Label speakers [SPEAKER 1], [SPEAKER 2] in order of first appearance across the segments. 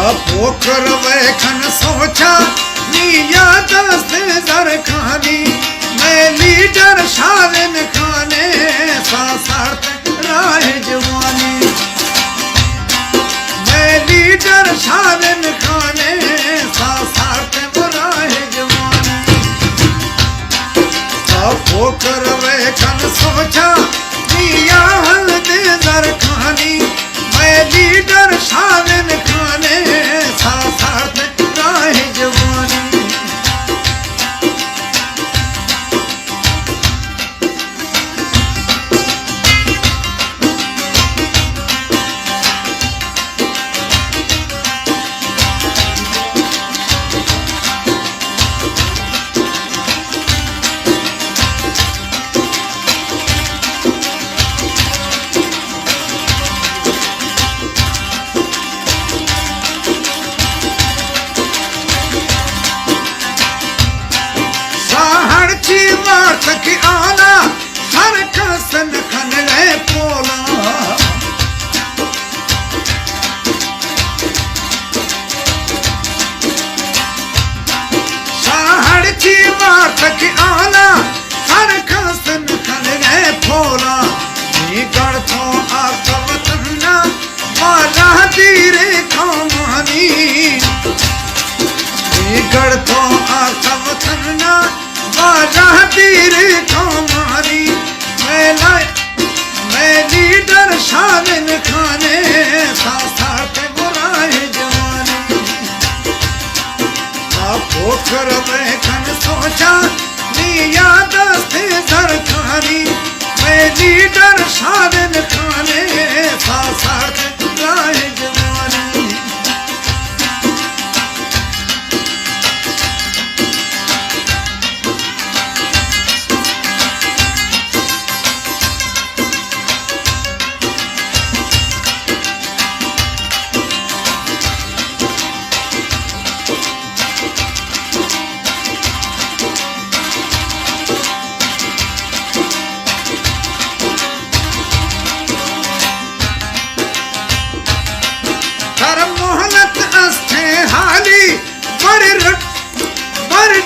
[SPEAKER 1] पोखर वैखन सोचा निया दस्त दर खानी मैं लीडर शादिन खाने सासारत राह जवानी मैं लीडर शादिन खाने सासारत राह जवानी पोखर वैखन सोचा निया हल्द दर खानी मैं लीडर शादिन खाने सासारत राह जवानी की आना हर कसन खन गए पोला शहर की बात की आना हर कसन खन गए पोला गढ़ तो आकवतना माला तीरे खामानी गढ़ तो आकवतना माला तीरे खामानी मैं लीडर शादिन खाने सासारत राह जवानी पोखर वैखन सोचा निया दस्त दर खानी मैं लीडर शादिन खाने सासारत राह जवानी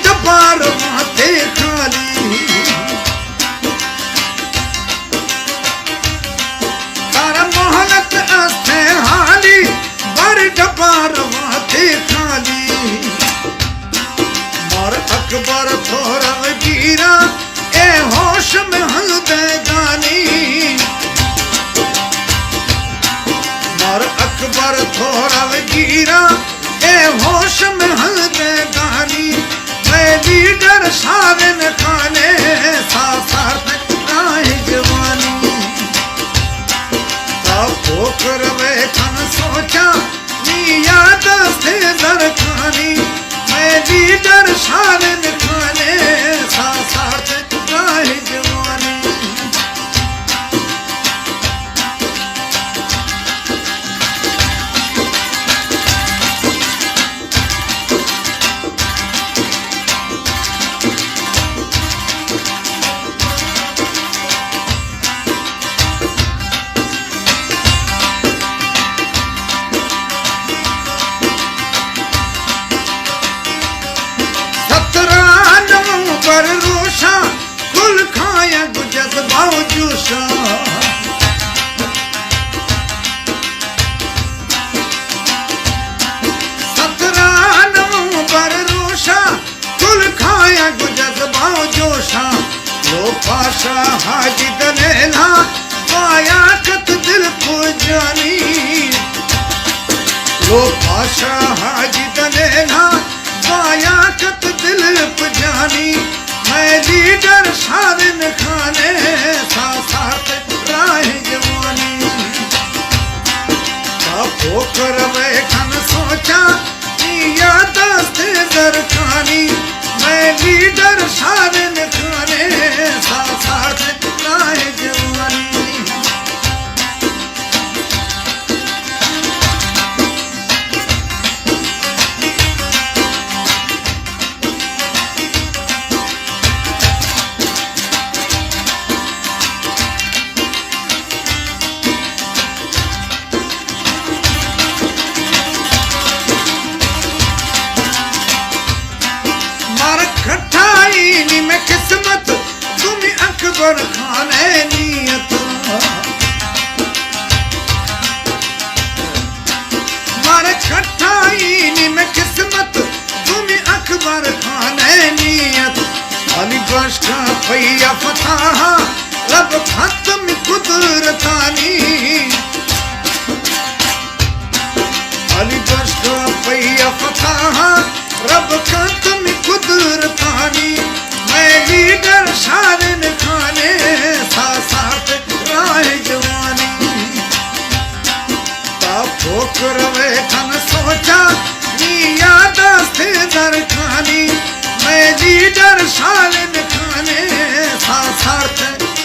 [SPEAKER 1] डबार माथे खाली तारा मोहलत अस्थे हाली बड़ डबार माथे खाली मोर अकबर थोड़ा गिरा ए होश में हल्दे दानी मोर अकबर थोड़ा गिरा ए होश में हल्दे दानी मैं लीडर शादिन खाने सासारत राह जवानी पोखर वैखन सोचा निया दस्त दर खानी मैं लीडर शादिन खाने सासारत राह जवानी पर रोशा कुल खाया गुजत बावजूशा पर रोशा कुल खाया गुजत बावजूशा लो पाशा हाजी दलेला पाया कत दिल को जानी लो पाशा हाजी दलेला पाया कत दिल को जानी मैं लीडर शादिन खाने सासारत राह जवानी पोखर वैखन सोचा निया दस्त दर खानी मैं लीडर शादिन खाने सासारत राह जवानी किस्मत तुम्हें अकबर खाने नियत मारे खटाई में किस्मत तुम्हें अकबर खाने नियत अली बश का पैया फताहा रब खत्म कुदरतानी अली बश का पैया फताहा रब खत्म कुदरतानी मैं लीडर शारिन खाने साथ राह जवानी तापोक रवे खन सोचा नी याद से दर खानी मैं लीडर शालिन खाने साथ